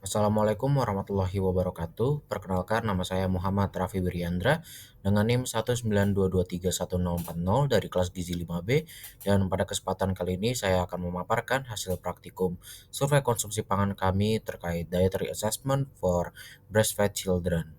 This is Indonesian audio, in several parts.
Assalamualaikum warahmatullahi wabarakatuh. Perkenalkan, nama saya Muhammad Raffi Wiryandra dengan NIM 192231040 dari kelas Gizi 5B, dan pada kesempatan kali ini saya akan memaparkan hasil praktikum survei konsumsi pangan kami terkait dietary assessment for breastfed children.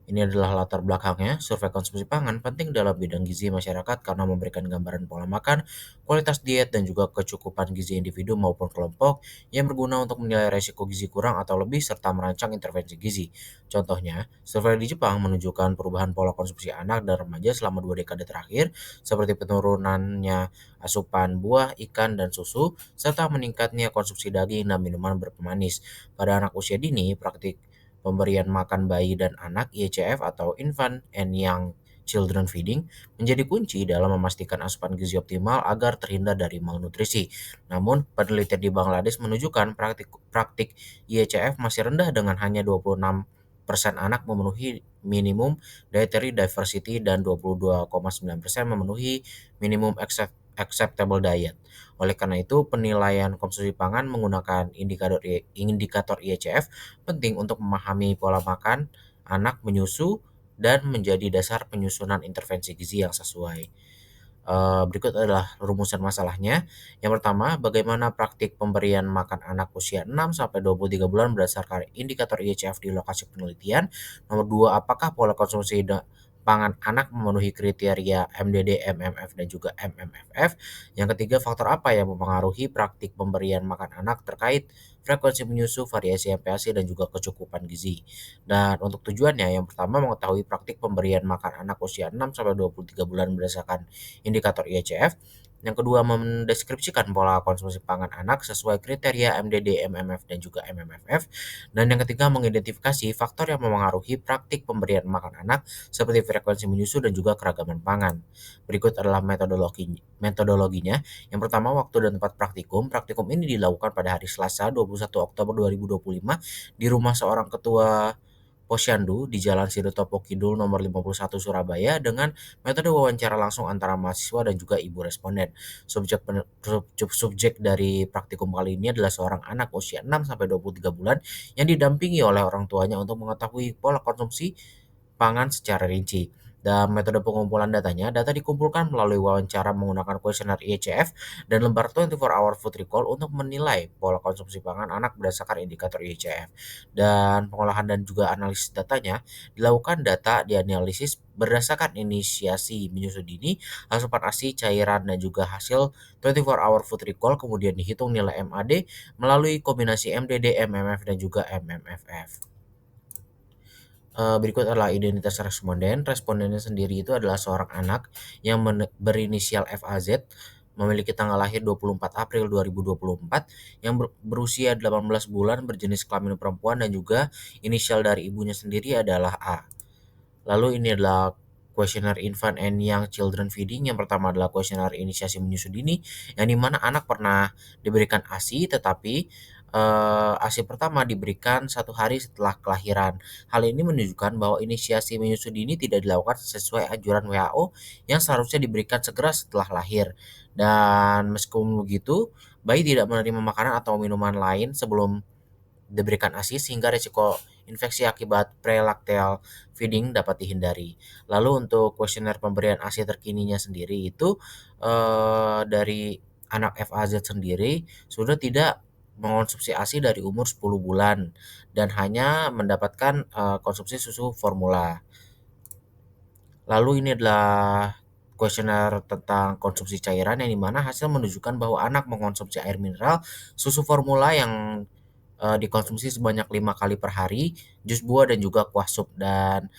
Ini adalah latar belakangnya. Survei konsumsi pangan penting dalam bidang gizi masyarakat karena memberikan gambaran pola makan, kualitas diet, dan juga kecukupan gizi individu maupun kelompok yang berguna untuk menilai resiko gizi kurang atau lebih serta merancang intervensi gizi. Contohnya, survei di Jepang menunjukkan perubahan pola konsumsi anak dan remaja selama 2 dekade terakhir, seperti penurunannya asupan buah, ikan, dan susu, serta meningkatnya konsumsi daging dan minuman berpemanis. Pada anak usia dini, praktik pemberian makan bayi dan anak (ICF atau Infant and Young Children Feeding) menjadi kunci dalam memastikan asupan gizi optimal agar terhindar dari malnutrisi. Namun, penelitian di Bangladesh menunjukkan praktik ICF masih rendah dengan hanya 26% anak memenuhi minimum dietary diversity dan 22,9% memenuhi minimum acceptable diet. Oleh karena itu, penilaian konsumsi pangan menggunakan indikator ICF penting untuk memahami pola makan anak menyusu dan menjadi dasar penyusunan intervensi gizi yang sesuai. Berikut adalah rumusan masalahnya. Yang pertama, bagaimana praktik pemberian makan anak usia 6 sampai 23 bulan berdasarkan indikator IHF di lokasi penelitian. Nomor 2, apakah pola konsumsi pangan anak memenuhi kriteria MDD, MMF, dan juga MMFF. Yang ketiga, faktor apa yang mempengaruhi praktik pemberian makan anak terkait frekuensi menyusu, variasi MPASI, dan juga kecukupan gizi. Dan untuk tujuannya, yang pertama mengetahui praktik pemberian makan anak usia 6 sampai 23 bulan berdasarkan indikator IHF. Yang kedua, mendeskripsikan pola konsumsi pangan anak sesuai kriteria MDD, MMF, dan juga MMFF. Dan yang ketiga, mengidentifikasi faktor yang memengaruhi praktik pemberian makan anak seperti frekuensi menyusu dan juga keragaman pangan. Berikut adalah metodologinya. Yang pertama, waktu dan tempat praktikum. Praktikum ini dilakukan pada hari Selasa 21 Oktober 2025 di rumah seorang ketua Posyandu di Jalan Sidotopo Kidul nomor 51 Surabaya dengan metode wawancara langsung antara mahasiswa dan juga ibu responden. Subjek dari praktikum kali ini adalah seorang anak usia 6 sampai 23 bulan yang didampingi oleh orang tuanya untuk mengetahui pola konsumsi pangan secara rinci. Dan metode pengumpulan datanya, data dikumpulkan melalui wawancara menggunakan kuesioner IHF dan lembar 24-hour food recall untuk menilai pola konsumsi pangan anak berdasarkan indikator IHF. Dan pengolahan dan juga analisis datanya dilakukan, data dianalisis berdasarkan inisiasi menyusui dini, asupan ASI, cairan, dan juga hasil 24-hour food recall, kemudian dihitung nilai MAD melalui kombinasi MDD, MMF, dan juga MMFF. Berikut adalah identitas responden. Respondennya sendiri itu adalah seorang anak yang berinisial FAZ, memiliki tanggal lahir 24 April 2024, yang berusia 18 bulan, berjenis kelamin perempuan, dan juga inisial dari ibunya sendiri adalah A. Lalu ini adalah kuesioner Infant and Young Children Feeding. Yang pertama adalah kuesioner inisiasi menyusui dini, yang dimana anak pernah diberikan ASI, tetapi ASI pertama diberikan 1 hari setelah kelahiran. Hal ini menunjukkan bahwa inisiasi menyusui dini tidak dilakukan sesuai anjuran WHO yang seharusnya diberikan segera setelah lahir. Dan meskipun begitu, bayi tidak menerima makanan atau minuman lain sebelum diberikan ASI sehingga risiko infeksi akibat prelacteal feeding dapat dihindari. Lalu untuk kuesioner pemberian ASI terkininya sendiri itu, dari anak FAZ sendiri sudah tidak mengonsumsi ASI dari umur 10 bulan dan hanya mendapatkan, konsumsi susu formula. Lalu ini adalah kuesioner tentang konsumsi cairan, yang dimana hasil menunjukkan bahwa anak mengonsumsi air mineral, susu formula yang dikonsumsi sebanyak 5 kali per hari, jus buah, dan juga kuah sup. Dan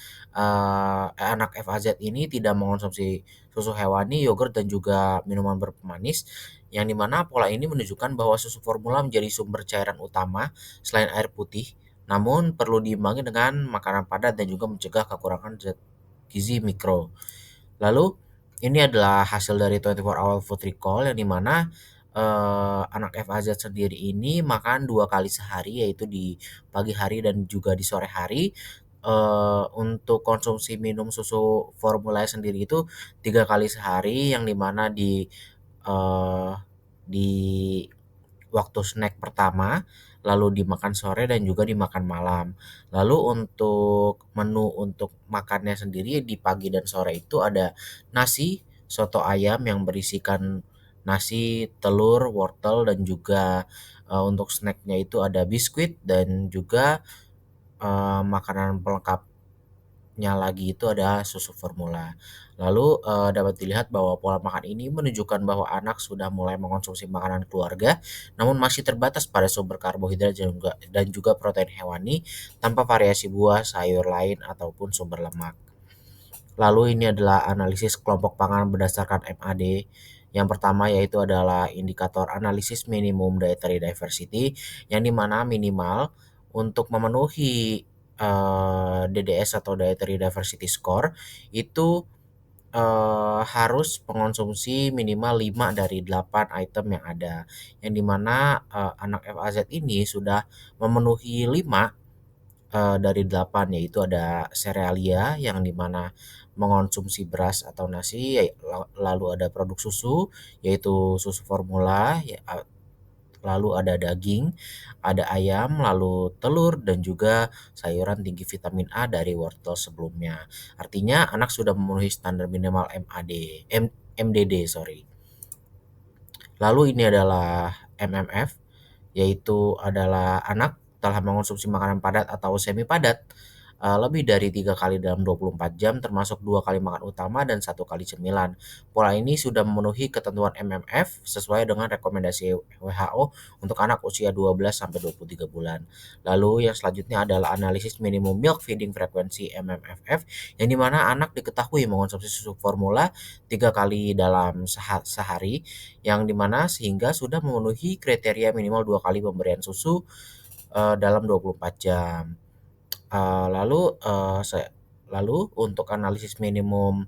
anak FAZ ini tidak mengonsumsi susu hewani, yogurt, dan juga minuman berpemanis, yang dimana pola ini menunjukkan bahwa susu formula menjadi sumber cairan utama selain air putih, namun perlu diimbangi dengan makanan padat dan juga mencegah kekurangan zat gizi mikro. Lalu ini adalah hasil dari 24 hour food recall, yang dimana anak FAZ sendiri ini makan 2 kali sehari, yaitu di pagi hari dan juga di sore hari. Untuk konsumsi minum susu formula sendiri itu 3 kali sehari, yang dimana di waktu snack pertama, lalu dimakan sore dan juga dimakan malam. Lalu untuk menu untuk makannya sendiri di pagi dan sore itu ada nasi, soto ayam yang berisikan nasi, telur, wortel dan juga untuk snacknya itu ada biskuit dan juga makanan pelengkapnya lagi itu ada susu formula. Lalu, dapat dilihat bahwa pola makan ini menunjukkan bahwa anak sudah mulai mengonsumsi makanan keluarga, namun masih terbatas pada sumber karbohidrat dan juga protein hewani tanpa variasi buah, sayur lain ataupun sumber lemak. Lalu ini adalah analisis kelompok pangan berdasarkan MAD. Yang pertama yaitu adalah indikator analisis minimum dietary diversity, yang di mana minimal untuk memenuhi DDS atau dietary diversity score itu harus mengonsumsi minimal 5 dari 8 item yang ada. Yang di mana anak FAZ ini sudah memenuhi 5 dari 8, yaitu ada serealia yang di mana mengonsumsi beras atau nasi, lalu ada produk susu yaitu susu formula, lalu ada daging, ada ayam, lalu telur dan juga sayuran tinggi vitamin A dari wortel sebelumnya. Artinya anak sudah memenuhi standar minimal MDD, sorry. Lalu ini adalah MMF, yaitu adalah anak telah mengonsumsi makanan padat atau semi padat lebih dari 3 kali dalam 24 jam termasuk 2 kali makan utama dan 1 kali cemilan. Pola ini sudah memenuhi ketentuan MMF sesuai dengan rekomendasi WHO untuk anak usia 12 sampai 23 bulan. Lalu yang selanjutnya adalah analisis minimum milk feeding frequency MMFF, yang dimana anak diketahui mengonsumsi susu formula 3 kali dalam sehari, yang dimana sehingga sudah memenuhi kriteria minimal 2 kali pemberian susu dalam 24 jam. Lalu untuk analisis minimum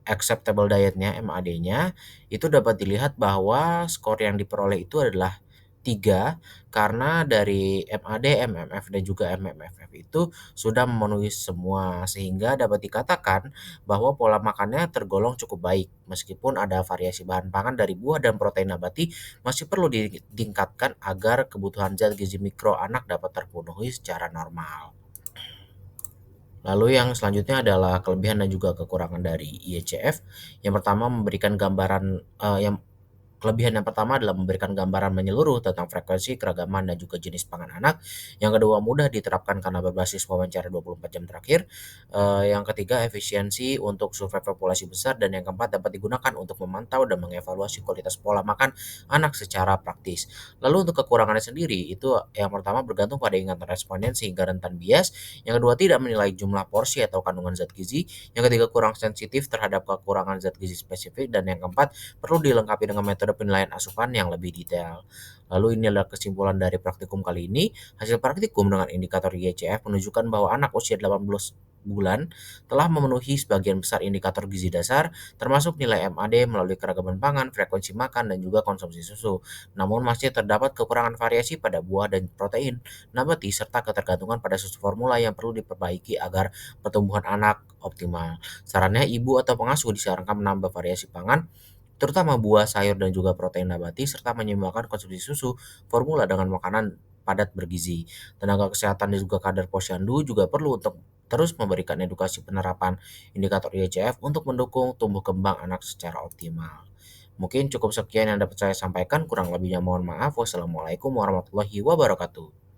acceptable dietnya MAD-nya itu dapat dilihat bahwa skor yang diperoleh itu adalah 3 karena dari MAD, MMF dan juga MMFF itu sudah memenuhi semua, sehingga dapat dikatakan bahwa pola makannya tergolong cukup baik. Meskipun ada variasi bahan pangan dari buah dan protein nabati, masih perlu ditingkatkan agar kebutuhan zat gizi mikro anak dapat terpenuhi secara normal. Lalu yang selanjutnya adalah kelebihan dan juga kekurangan dari IECF. Yang pertama memberikan gambaran Kelebihan yang pertama adalah memberikan gambaran menyeluruh tentang frekuensi, keragaman, dan juga jenis pangan anak. Yang kedua, mudah diterapkan karena berbasis wawancara 24 jam terakhir. Yang ketiga, efisiensi untuk survei populasi besar. Dan yang keempat, dapat digunakan untuk memantau dan mengevaluasi kualitas pola makan anak secara praktis. Lalu untuk kekurangannya sendiri, itu yang pertama bergantung pada ingatan responden sehingga rentan bias. Yang kedua, tidak menilai jumlah porsi atau kandungan zat gizi. Yang ketiga, kurang sensitif terhadap kekurangan zat gizi spesifik. Dan yang keempat, perlu dilengkapi dengan metode penilaian asupan yang lebih detail. Lalu ini adalah kesimpulan dari praktikum kali ini. Hasil praktikum dengan indikator IECF menunjukkan bahwa anak usia 18 bulan telah memenuhi sebagian besar indikator gizi dasar, termasuk nilai MAD melalui keragaman pangan, frekuensi makan, dan juga konsumsi susu. Namun masih terdapat kekurangan variasi pada buah dan protein nabati serta ketergantungan pada susu formula yang perlu diperbaiki agar pertumbuhan anak optimal. Sarannya, ibu atau pengasuh disarankan menambah variasi pangan, terutama buah, sayur, dan juga protein nabati, serta menyeimbangkan konsumsi susu formula dengan makanan padat bergizi. Tenaga kesehatan dan juga kader posyandu juga perlu untuk terus memberikan edukasi penerapan indikator IHCF untuk mendukung tumbuh kembang anak secara optimal. Mungkin cukup sekian yang dapat saya sampaikan, kurang lebihnya mohon maaf. Wassalamualaikum warahmatullahi wabarakatuh.